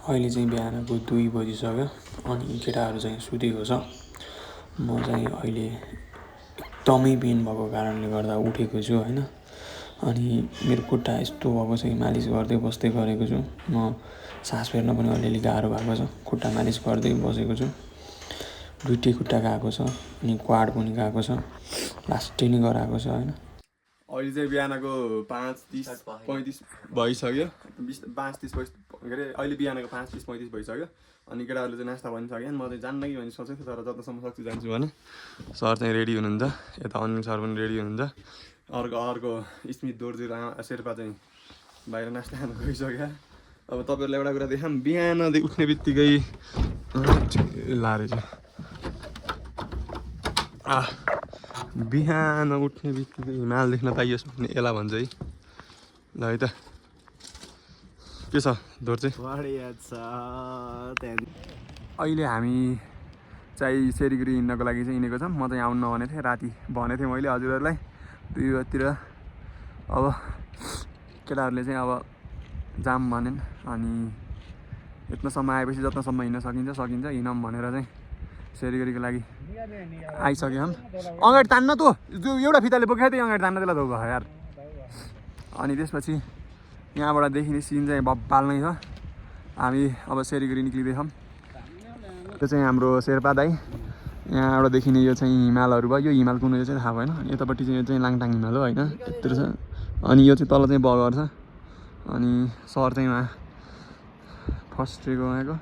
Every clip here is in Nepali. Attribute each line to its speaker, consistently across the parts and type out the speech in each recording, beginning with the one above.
Speaker 1: अहिले चाहिँ बिहानको 2 बजिसक्यो अनि केटाहरू चाहिँ सुतेको छ। म चाहिँ अहिले एकदमै पेन भएको कारणले गर्दा उठेको छु होइन। अनि मेरो खुट्टा यस्तो भएको छ कि मालिस गर्दै बस्दै गरेको छु। म सास फेर्न पनि अलिअलि गाह्रो भएको छ। खुट्टा मालिस गर्दै बसेको छु। दुईटै खुट्टा गएको छ अनि क्वाड पनि गएको छ। लास्टै नै गराएको छ होइन।
Speaker 2: अहिले चाहिँ बिहानको 5:30-35 भइसक्यो। 5:30 के अरे अहिले बिहानको 5:30-35 भइसक्यो। अनि केटाहरूले चाहिँ नास्ता भनिसक्यो। म चाहिँ जान्न कि भन्ने सोचेको थिएँ, तर जतासम्म सक्छु जान्छु भने। सर चाहिँ रेडी हुनुहुन्छ, यता अनिल सर पनि रेडी हुनुहुन्छ। अर्को स्मित दोर्जी शेर्पा चाहिँ बाहिर नास्ता खानु गइसक्यो। अब तपाईँहरूलाई एउटा कुरा देखाऊँ, बिहान उठ्ने बित्तिकै बिहान उठ्ने बित्तिकै हिमाल देख्न पाइयोस् भन्ने यसलाई भन्छ है। ल है त के छ दोर्जे? अहिले हामी चाहिँ सिलिगुडी हिँड्नको लागि चाहिँ हिँडेको छौँ। म चाहिँ आउनु नभनेको थिएँ, राति भनेको थिएँ मैले हजुरहरूलाई 2 बजीतिर। अब केटाहरूले चाहिँ अब जाम भनेन् अनि यत्नसम्म आएपछि जत्नसम्म हिँड्न सकिन्छ हिँडौँ भनेर चाहिँ सिलिगुडीको लागि आइसक्यौँ। अगाडि तान्न त एउटा फिताले बोकेको थिएँ, अगाडि तान्न त्यसलाई धोको यार। अनि त्यसपछि यहाँबाट देखिने सिन चाहिँ बब्बाल नै छ। हामी अब सिलिगुडी निक्लिँदैछौँ। यो चाहिँ हाम्रो शेर्पा दाई। यहाँबाट देखिने यो चाहिँ हिमालहरू भयो। यो हिमाल कुन यो चाहिँ थाहा भएन। यतापट्टि चाहिँ यो चाहिँ लाङटाङ हिमाल हो होइन, त्यतिर छ। अनि यो चाहिँ तल चाहिँ बगर छ। अनि सर चाहिँ उहाँ फर्स्ट डेको उहाँको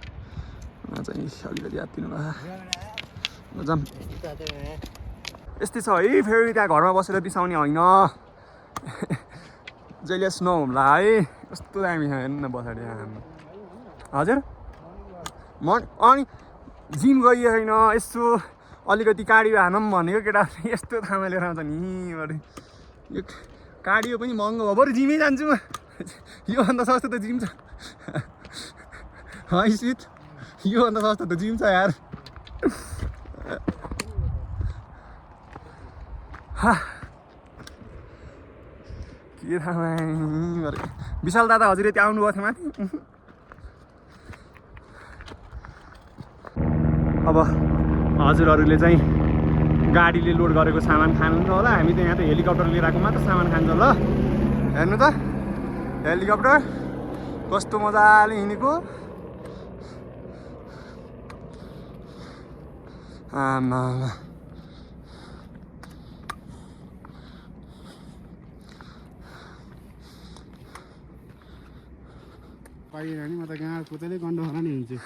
Speaker 2: चाहिँ अलिकति हात्तिनु भयो। जाम यस्तै छ है। फेरि त्यहाँ घरमा बसेर बिसाउने होइन, जहिले स्नो होला है। कस्तो दामी छ हेर्नु न पछाडि हजुर। म अनि जिम गइयो छैन, यसो अलिकति कार्डियो हानौँ भनेको केटा यस्तो थामा लिएर आउँछ नि। यो कार्डियो पनि महँगो भयो, बरु जिमै जान्छु म। योभन्दा सस्तो त जिम छ है सिट, योभन्दा सस्तो त जिम छ यार। के थाहा विशाल दादा हजुर यति आउनुभएको थियो माथि। अब हजुरहरूले चाहिँ गाडीले लोड गरेको सामान खानुहुन्छ होला। हामी त यहाँ त हेलिकप्टर लिएर आएको मात्र सामान खान्छ। ल हेर्नु त हेलिकप्टर कस्तो मजाले हिँडेको। आमा
Speaker 3: पाइएन नि म त गाँड कुतैले गन्डो खरा नि हुन्छु।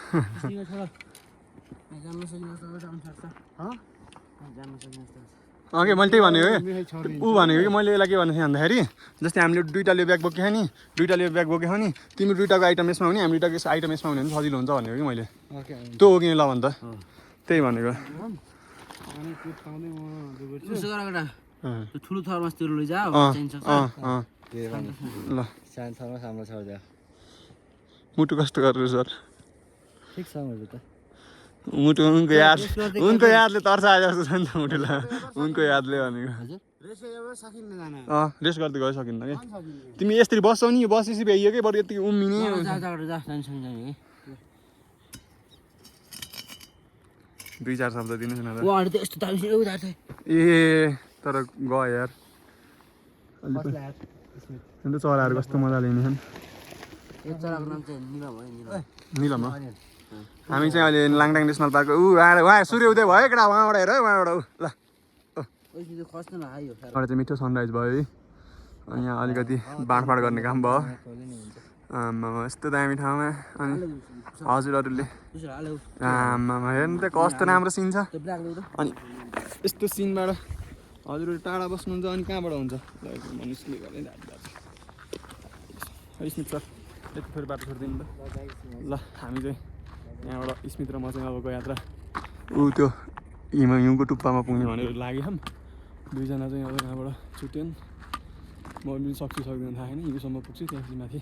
Speaker 2: अघि मैले त्यही भनेको कि ऊ भनेको कि मैले यसलाई के भन्नु थिएँ भन्दाखेरि जस्तै हामीले दुईवटाले ब्याग बोकेको नि, दुईवटाले ब्याग बोकेको नि, तिमी दुईवटाको आइटम यसमा हुने, हामी दुईवटाको आइटम यसमा हुने भने सजिलो हुन्छ भनेको कि मैले। त्यो हो कि ल भन् त, त्यही भनेको।
Speaker 4: ठुलो थर्मस त्यो लैजा
Speaker 2: ल
Speaker 4: सानो थर्मस हाम्रो छ।
Speaker 2: मुटु कस्तो गरेर सर
Speaker 4: ठिक छ मेरो त
Speaker 2: मुटु उनको यादले तर्साए जस्तो छ नि त मुटुलाई। उनको यादले भनेको रेस्ट गर्दै गइ सकिन्न कि। तिमी यसरी बस्छौ नि, बसेपछि भ्याइयो कि बरु यति उम्मिने। 2-4 शब्द दिनुहोस् न त। ए तर गयो यार। अन्त चराहरू कस्तो मजाले हिँड्छन्। निलम हो। हामी चाहिँ अहिले लाङटाङ नेसनल पार्क उहाँ सूर्य उदय भयो केटा, उहाँबाट हेर उहाँबाट ल एउटा चाहिँ मिठो सनराइज भयो है। अनि यहाँ अलिकति बाँडफाँड गर्ने काम भयो। आमामा यस्तो दामी ठाउँमा। अनि हजुरहरूले आमामा हेर्नु त कस्तो राम्रो सिन छ। अनि यस्तो सिनबाट हजुरहरू टाढा बस्नुहुन्छ अनि कहाँबाट हुन्छ मनुष्यले गर्ने स्मित सर यति फेरि बाटो छोडिदिनु त। ल हामी चाहिँ यहाँबाट स्मित र म चाहिँ अबको यात्रा त्यो हिउँको टुप्पामा पुग्ने भनेर लाग्यौँ। दुईजना चाहिँ अब यहाँबाट छुट्यौँ। म पनि सक्छु सक्दैन थाहा छैन, हिउँसम्म पुग्छु त्यहाँपछि माथि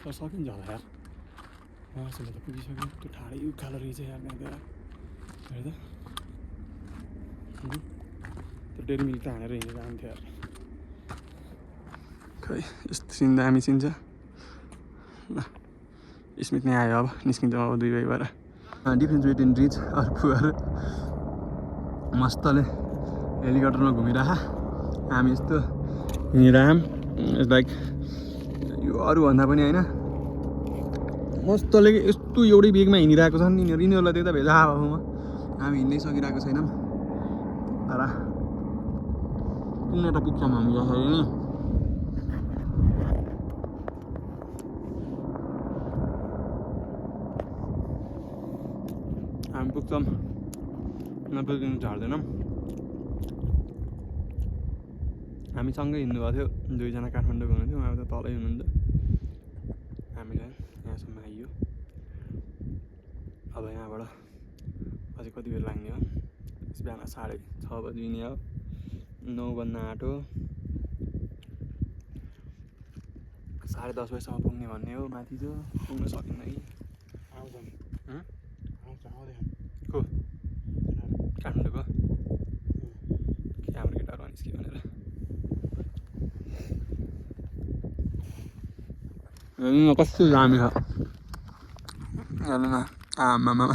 Speaker 2: सकिन्छ होला यार। मासुले त पुगिसक्यो। त्यो ठाडै उकालो रहेछ यार त्यहाँ हेर्दा। त्यो डेरी मिल्क त हानेर हिँडेर आउँथ्यो यार। खै यस्तो सिन दामी सिन छ। ल स्मित नै आयो अब निस्किन्छौँ अब दुई भाइ भएर difference between rich or poor मस्तले हेलिकप्टरमा घुमिरह हामी यस्तो हिँडिरहौँ इट्स लाइक यो अरूभन्दा पनि होइन मस्तले यस्तो एउटै बेगमा हिँडिरहेको छन् यिनीहरूलाई देख्दा भेजा हावामा हामी हिँड्नै सकिरहेको छैनौँ तर कुन एउटा पुग्छौँ हामी यसरी नै हामी पुग्छौँ नपुग्नु झार्दैनौँ हामी सँगै हिँड्नुभएको थियो दुईजना काठमाडौँ हुनुहुन्थ्यो उहाँ त तलै हुनुहुन्छ हामीलाई यहाँसम्म आइयो अब यहाँबाट अझै कति बेर लाग्ने हो बिहान 6:30 बजिने हो 9 बज्न आँट्यो 10:30 बजीसम्म पुग्ने भन्ने हो माथि त्यो पुग्न सकिन्न कि को काठमाडौँको हाम्रो केटाहरू निस्क्यो भनेर कस्तो दामी छ हेर्नु न आमामा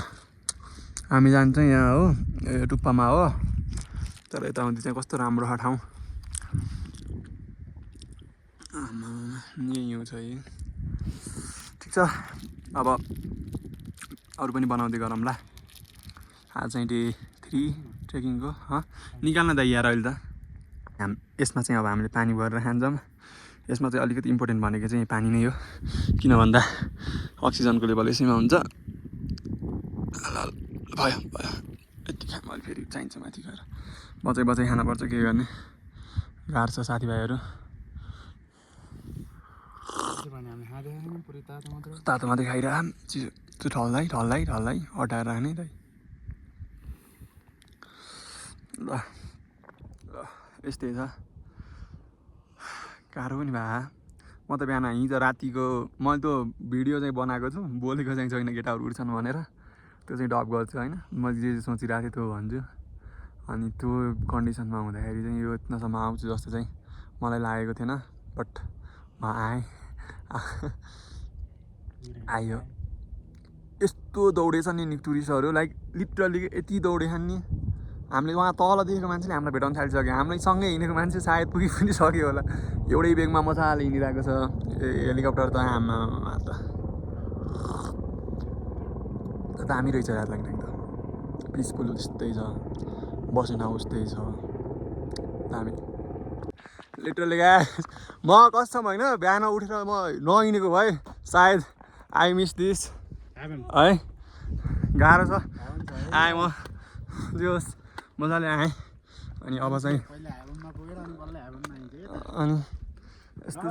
Speaker 2: हामी जान्छौँ यहाँ हो टुप्पामा हो तर यताउति चाहिँ कस्तो राम्रो छ ठाउँ आमामा यहीँ छ यही ठिक छ अब अरू पनि बनाउँदै गरौँला आज चाहिँ डे 3 ट्रेकिङको निकाल्न त यार अहिले त यसमा चाहिँ अब हामीले पानी भरेर खान्छौँ यसमा चाहिँ अलिकति इम्पोर्टेन्ट भनेको चाहिँ पानी नै हो किन भन्दा अक्सिजनको लेभल यसैमा हुन्छ भयो यति खाम अहिले फेरि चाहिन्छ माथि गएर बचाइ खानुपर्छ के गर्ने गाह्रो छ साथीभाइहरू तातो मात्रै खाइरह त्यो ढल्दै हटाएर राख्ने दाइ ल यस्तै छ गाह्रो पनि भए म त बिहान हिजो रातिको मैले त्यो भिडियो चाहिँ बनाएको छु बोलेको चाहिँ छैन केटाहरू उठ्छन् भनेर त्यो चाहिँ डप गर्छु होइन मैले जे सोचिरहेको थिएँ त्यो भन्छु अनि त्यो कन्डिसनमा हुँदाखेरि चाहिँ यो यत्नसम्म आउँछु जस्तो चाहिँ मलाई लागेको थिएन बट म आएँ आयो यस्तो दौडेछन् नि टुरिस्टहरू लाइक लिटरली यति दौडेछन् नि हामीले उहाँ तल देखेको मान्छेले हामीलाई भेटाउन थालिसक्यो हामीलाई सँगै हिँडेको मान्छे सायद पुगी पनि सक्यो होला एउटै बेगमा मजाले हिँडिरहेको छ हेलिकप्टर त आमा त दामी रहेछ यार लाग्ने एकदम पिसफुल त्यस्तै छ बस्ने ठाउँ उस्तै छ दामी लिटरली गाइस म कस्तो होइन बिहान उठेर म नहिँडेको भए सायद आई मिस दिस है गाह्रो छ आएँ म जोस् मजाले आएँ अनि अब चाहिँ अनि यस्तो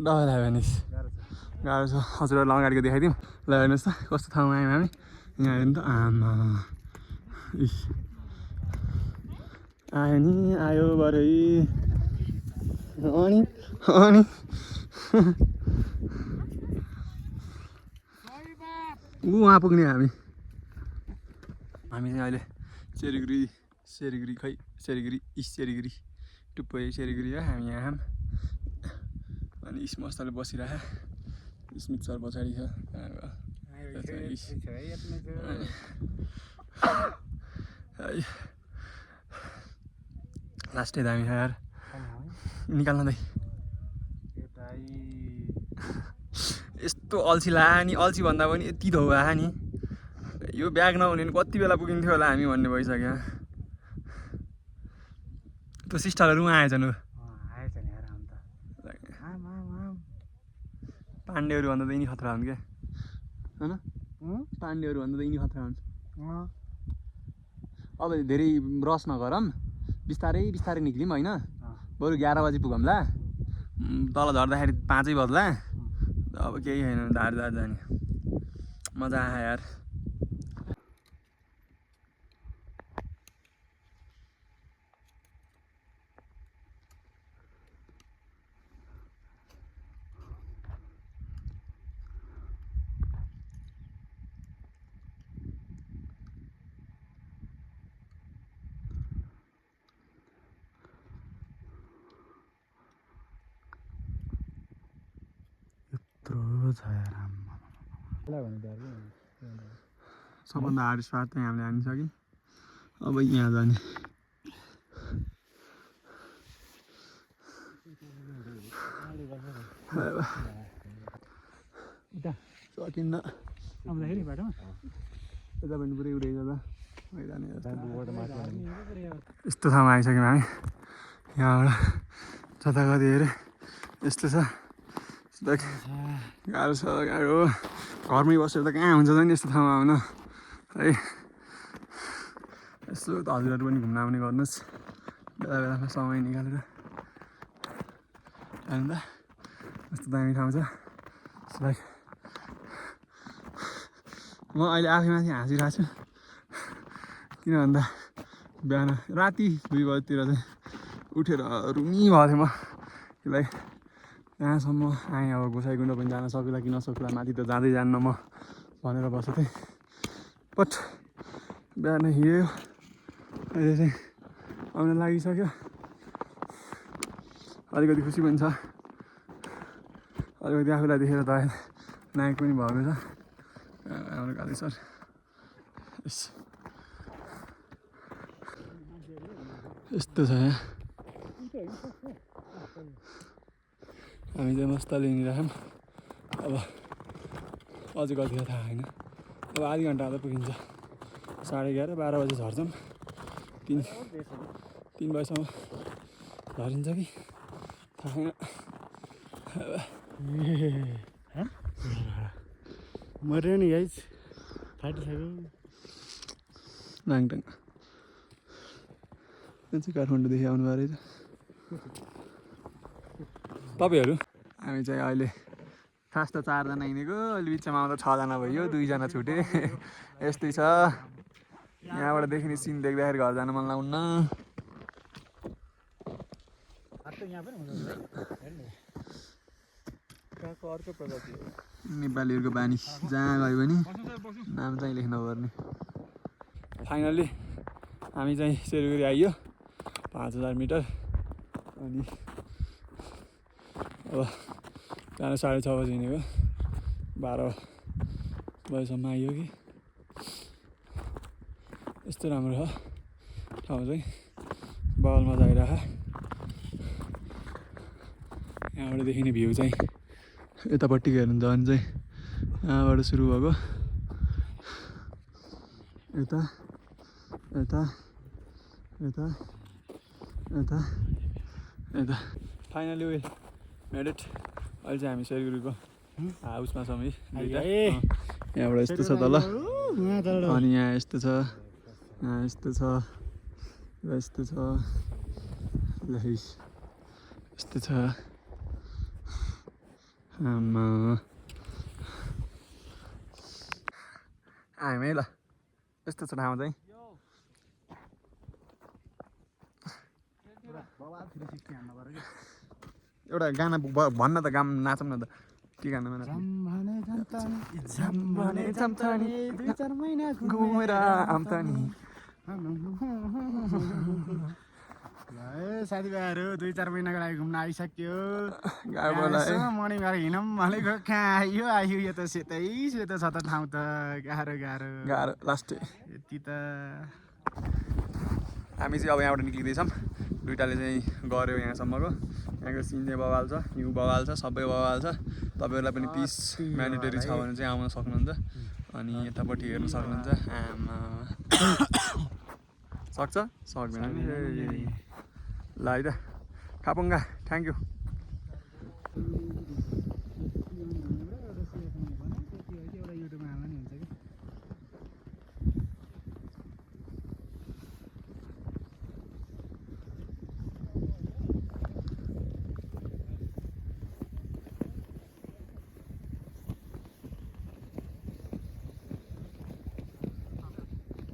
Speaker 2: डबल हेभेनिस गाह्रो छ हजुरहरूलाई अगाडिको देखाइदिउँ ल हेर्नुहोस् त कस्तो ठाउँमा आयौँ हामी यहाँ हेर्नु त आमा आयो नि आयो भरै अनि उहाँ पुग्ने हामी चाहिँ अहिले सेरिगिरी इस्ट सेरिगिरी टुप्पै सेरिगिरी हो हामी यहाँ अनि मस्तले बसिरह स्मित सर पछाडि छ लास्टै दामी छ यार निकाल्न दाइ यस्तो अल्छी ला नि अल्छी भन्दा पनि यति धौ आयो नि यो ब्याग नहुने नि कति बेला पुगिन्थ्यो होला हामी भन्ने भइसक्यो त्यो सिस्टरहरू पनि आएछन् पाण्डेहरू भन्दा त यिनी खतरा हुन् क्या होइन पाण्डेहरू भन्दा त यिनी खतरा हुन् अब धेरै रस नगरौँ बिस्तारै निक्ल्यौँ होइन बरु 11 बजी पुगौँला तल झर्दाखेरि 5 बज्ला अब केही छैन धार जाने मजा आयो यार
Speaker 3: छ यार
Speaker 2: सबभन्दा हार्ड स्पाट चाहिँ हामीले हानिसक्यौँ अब यहाँ जाने सकिन्न यता पनि पुरै उडेको छ यस्तो ठाउँमा आइसक्यौँ हामी यहाँबाट जताकति हेऱ्यो यस्तो छ गाह्रो छ गाह्रो घरमै बसेर त कहाँ हुन्छ त नि यस्तो ठाउँमा आउन है यसो त हजुरहरू पनि घुम्न आउने गर्नुहोस् बेला बेलामा समय निकालेर हेर्नु त कस्तो दामी ठाउँ छ लाइक म अहिले आफै माथि हाँसिरहेको छु किन भन्दा बिहान राति 2 बजीतिर चाहिँ उठेर रुमी भएको थिएँ म लाइक यहाँसम्म आएँ अब गोसाइँकुण्ड पनि जान सकुला कि नसकुला माथि त जाँदै जान्न म भनेर बसेको थिएँ बट बिहान हिँड्यो अहिले चाहिँ आउन लागिसक्यो अलिकति खुसी पनि छ अलिकति आफूलाई देखेर त नायक पनि भएको छ हाम्रो काले सर यस्तो छ यहाँ हामी चाहिँ मस्ताले हिँडिराख्यौँ अब अझै कति थाहा छैन अब आधी घन्टा त पुगिन्छ 11:30 12 बजी झर्छौँ 3 बजीसम्म झरिन्छ कि थाहा छैन
Speaker 3: मर्यो नि गाइस फाटिसक्यो
Speaker 2: नाङटाङ यो चाहिँ काठमाडौँदेखि आउनुभयो रहेछ तपाईँहरू हामी चाहिँ अहिले खास त 4 जना हिँडेको अहिले बिचमा आउँदा 6 जना भयो 2 जना छुटे यस्तै छ यहाँबाट देखिने सिन देख्दाखेरि घर जान मन लाग्उन्न नेपालीहरूको बानी जहाँ गयो भने नाम चाहिँ लेख्न पर्ने फाइनल्ली हामी चाहिँ सिलगढी आइयो 5000 मिटर अनि अब जान 6:30 बजी हिँडेको 12 बजीसम्म आइयो कि यस्तो राम्रो छ ठाउँ चाहिँ बगलमा जाइरह यहाँबाट देखिने भ्यू चाहिँ यतापट्टि हेर्नु छ भने चाहिँ यहाँबाट सुरु भएको यता यता यता यता यता फाइनली वे मेड इट अहिले चाहिँ हामी सिलगढीको हाउसमा छौँ है यहाँबाट यस्तो छ तल अनि यहाँ यस्तो छ यहाँ यस्तो छ र यस्तो छ ल यस्तो छ आमा आएँ है ल यस्तो छ ठाउँ चाहिँ एउटा गाना भन्न त गाम नाचौँ न त के गानामा घुमेर आम्तानी
Speaker 3: साथीभाइहरू 2-4 महिनाको लागि घुम्न आइसक्यो
Speaker 2: गाडीबाट
Speaker 3: मर्निङ गरेर हिँडौँ भनेको कहाँ आयो यो त सेतै सेतो छ त ठाउँ त गाह्रो गाह्रो
Speaker 2: गाह्रो लास्ट
Speaker 3: यति त
Speaker 2: हामी चाहिँ अब यहाँबाट निक्लिँदैछौँ दुइटाले चाहिँ गऱ्यो यहाँसम्मको यहाँको सिन चाहिँ बवाल छ हिउँ बवाल छ सबै बवाल छ तपाईँहरूलाई पनि पिस म्यान्डेटरी छ भने चाहिँ आउन सक्नुहुन्छ अनि यतापट्टि हेर्न सक्नुहुन्छ आमा सक्छ सक्दैन नि ल है त खापुङ्गा थ्याङ्क यू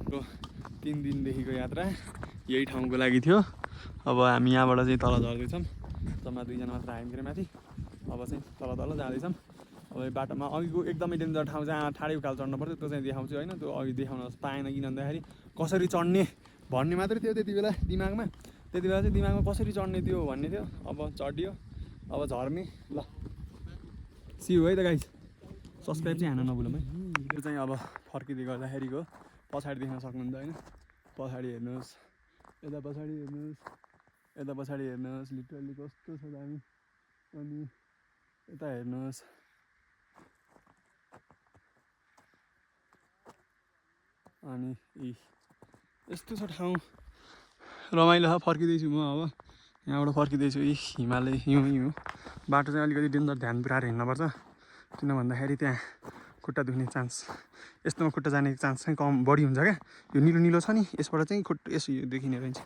Speaker 2: को 3 दिनदेखिको यात्रा यही ठाउँको लागि थियो अब हामी यहाँबाट चाहिँ तल झर्दैछौँ जम्मा 2 जना मात्र हामी माथि अब चाहिँ तल तल जाँदैछौँ अब बाटोमा अघिको एकदमै डेन्जर ठाउँ चाहिँ ठाडै उकालो चढ्नु पर्थ्यो त्यो चाहिँ देखाउँछु होइन त्यो अघि देखाउन पाएन किन भन्दाखेरि कसरी चढ्ने भन्ने मात्रै थियो त्यति बेला दिमागमा चाहिँ दिमागमा कसरी चढ्ने थियो भन्ने थियो अब चढियो अब झर्ने ल सी यू है त गाइस सब्सक्राइब चाहिँ हान्न नभुलौँ है। यो चाहिँ अब फर्किँदै गर्दाखेरिको पछाडि देख्न सक्नुहुन्छ होइन, पछाडि हेर्नुहोस्, यता पछाडि हेर्नुहोस्, यता पछाडि हेर्नुहोस्, लिटरली कस्तो छ दामी। अनि यता हेर्नुहोस्, अनि यस्तो छ ठाउँ, रमाइलो छ। फर्किँदैछु म अब, यहाँबाट फर्किँदैछु। हिमालय हिउँ बाटो चाहिँ अलिकति डेन्जर, ध्यान पुऱ्याएर हिँड्नुपर्छ, किन भन्दाखेरि त्यहाँ खुट्टा दुख्ने चान्स, यस्तोमा खुट्टा जाने चान्स चाहिँ कम बढी हुन्छ क्या। यो निलो निलो छ नि, यसबाट चाहिँ खुट्टा यसो यो देखिने रहन्छ,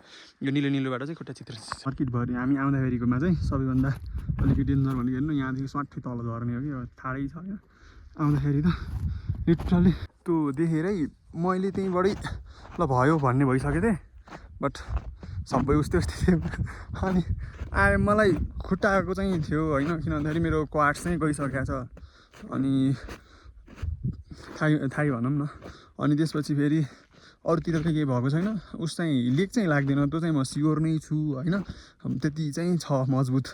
Speaker 2: यो निलो निलोबाट चाहिँ खुट्टा चित्र सर्किटभरि हामी आउँदाखेरिकोमा चाहिँ सबैभन्दा अलिकति डेन्जर भनेको हेर्नु, यहाँदेखि स्वाट्ठी तल झर्ने हो कि ठाडै छ होइन। आउँदाखेरि त लिटरली त्यो देखेरै मैले त्यहीँबाटै ल भयो भन्ने भइसकेको थिएँ, बट सबै उस्तै थियो। अनि मलाई खुट्टाको चाहिँ थियो होइन, किन भन्दाखेरि मेरो क्वार्ट्स चाहिँ गइसकेको छ, अनि थाहै भनौँ न। अनि त्यसपछि फेरि अरूतिर त केही भएको छैन, उस चाहिँ लिक चाहिँ लाग्दैन, त्यो चाहिँ म स्योर नै छु होइन। त्यति चाहिँ छ मजबुत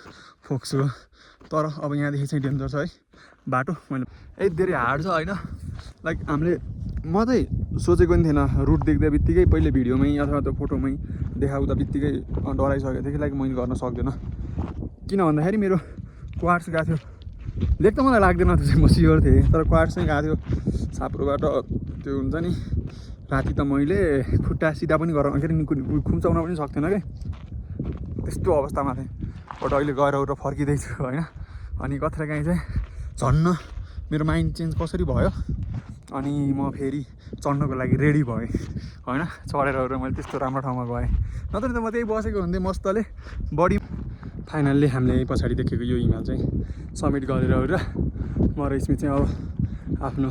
Speaker 2: फोक्स हो। तर अब यहाँदेखि चाहिँ डेन्जर छ है बाटो, मैले धेरै हार्ड छ होइन। लाइक हामीले म चाहिँ सोचेको पनि थिएन, रुट देख्दा बित्तिकै पहिले भिडियोमै अथवा त्यो फोटोमै देखाउँदा बित्तिकै डराइसकेको थिएँ कि लाइक मैले गर्न सक्दैन, किन भन्दाखेरि मेरो क्वार्ट्स गएको थियो। लेक त मलाई लाग्दैन, त्यो चाहिँ म स्योर थिएँ, तर क्वार्ट्स चाहिँ गएको थियो साप्रोबाट। त्यो हुन्छ नि, राति त मैले खुट्टा सिधा पनि गराउनु के अरे खुम्चाउन पनि सक्थेन क्या, त्यस्तो अवस्थामा थिएँ। बट अहिले गएर उता फर्किँदैछु होइन। अनि कत्रेकाहीँ चाहिँ झन्न मेरो माइन्ड चेन्ज कसरी भयो, अनि म फेरि चढ्नको लागि रेडी भएँ होइन। चढेर मैले त्यस्तो राम्रो ठाउँमा गएँ, नत्र त म त्यही बसेको हुन्थेँ मस्तले बडी। फाइनल्ली हामीले पछाडि देखेको यो हिमाल चाहिँ समिट गरेर म र स्मित चाहिँ अब आफ्नो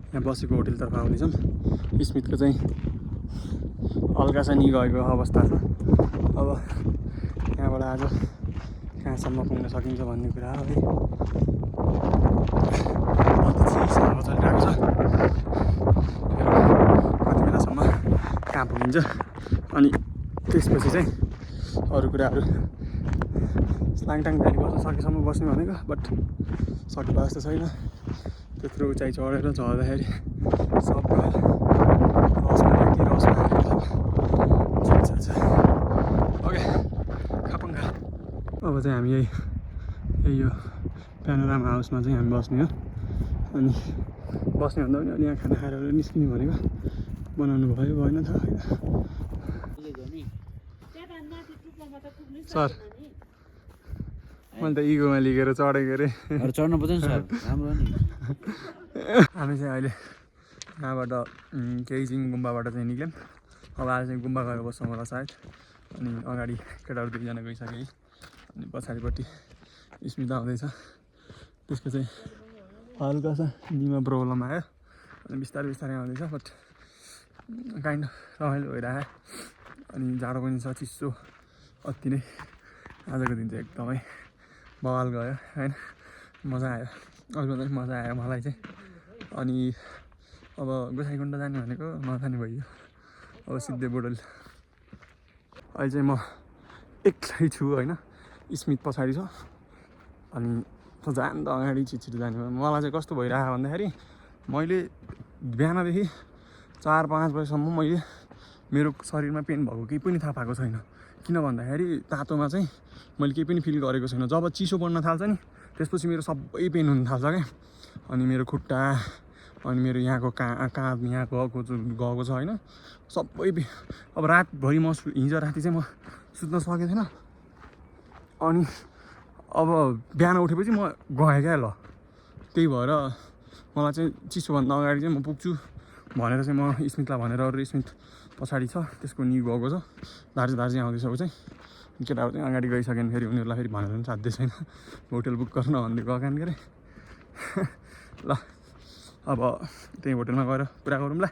Speaker 2: यहाँ बसेको होटेलतर्फ आउनेछौँ। स्मितको चाहिँ हल्का छ नि गएको अवस्था छ। अब यहाँबाट आज कहाँसम्म पुग्न सकिन्छ भन्ने कुरा हो है। चिसो चलिरहेको छ, कति बेलासम्म कहाँ पुगिन्छ, अनि त्यसपछि चाहिँ अरू कुराहरू स्लाङटाङ भ्याली बस्न सकेसम्म बस्ने भनेको, बट सकेको जस्तो छैन। त्यत्रो उचाइ चढेर झर्दाखेरि सब ओके खापङ्गा। अब चाहिँ हामी यही यो प्यानोरामा हाउसमा चाहिँ हामी बस्ने हो। अनि बस्ने भन्दा पनि अलि यहाँ खाना खाएर निस्किने भनेको, बनाउनु भयो भएन थाहा होइन। सर मैले त इगोमा लिएर चढेको अरे,
Speaker 4: चढ्नु पर्छ नि सर, राम्रो नि।
Speaker 2: हामी चाहिँ अहिले यहाँबाट केइजिङ गुम्बाबाट चाहिँ निक्ल्यौँ। अब आज चाहिँ गुम्बा गएर बस्छौँ होला सायद। अनि अगाडि केटाहरू दुईजना गइसके, अनि पछाडिपट्टि स्मित आउँदैछ। त्यसको चाहिँ हल्का सा निमा प्रब्लम आयो, अनि बिस्तारै बिस्तारै आउँदैछ, बट काइन्ड रमाइलो भइरहेको। अनि जाडो पनि छ, चिसो अति नै। आजको दिन चाहिँ एकदमै बवाल गयो होइन, मजा आयो, अरूलाई पनि मजा आयो मलाई चाहिँ। अनि अब गोसाइँकुण्ड जाने भनेको नजाने भइयो, अब सिधै बोडल। अहिले चाहिँ म एक्लै छु होइन, स्मित पछाडि छ। अनि जानु त अगाडि छिटो जाने भयो। मलाई चाहिँ कस्तो भइरहेको भन्दाखेरि, मैले बिहानदेखि 4-5 बजीसम्म मैले मेरो शरीरमा पेन भएको केही पनि थाहा पाएको छैन। किन भन्दाखेरि तातोमा चाहिँ मैले केही पनि फिल गरेको छैन। जब चिसो बढ्न थाल्छ नि, त्यसपछि मेरो सबै पेन हुन थाल्छ क्या। अनि मेरो खुट्टा, अनि मेरो यहाँको काँध यहाँ गएको छ होइन, सबै। अब रातभरि म हिजो राति चाहिँ म सुत्न सकेको थिएन। अनि अब बिहान उठेपछि म गएँ क्या ल। त्यही भएर मलाई चाहिँ चिसोभन्दा अगाडि चाहिँ म पुग्छु भनेर चाहिँ म स्मितलाई भनेर, अरू स्मित पछाडि छ, त्यसको नि गएको छ, दार्जी आउँदैछ। ऊ चाहिँ केटाहरू चाहिँ अगाडि गइसक्यो भने फेरि उनीहरूलाई फेरि भनेर पनि साध्य छैन, होटेल बुक गर्न भन्दै गएन के अरे। ल अब त्यही होटेलमा गएर कुरा गरौँ ल।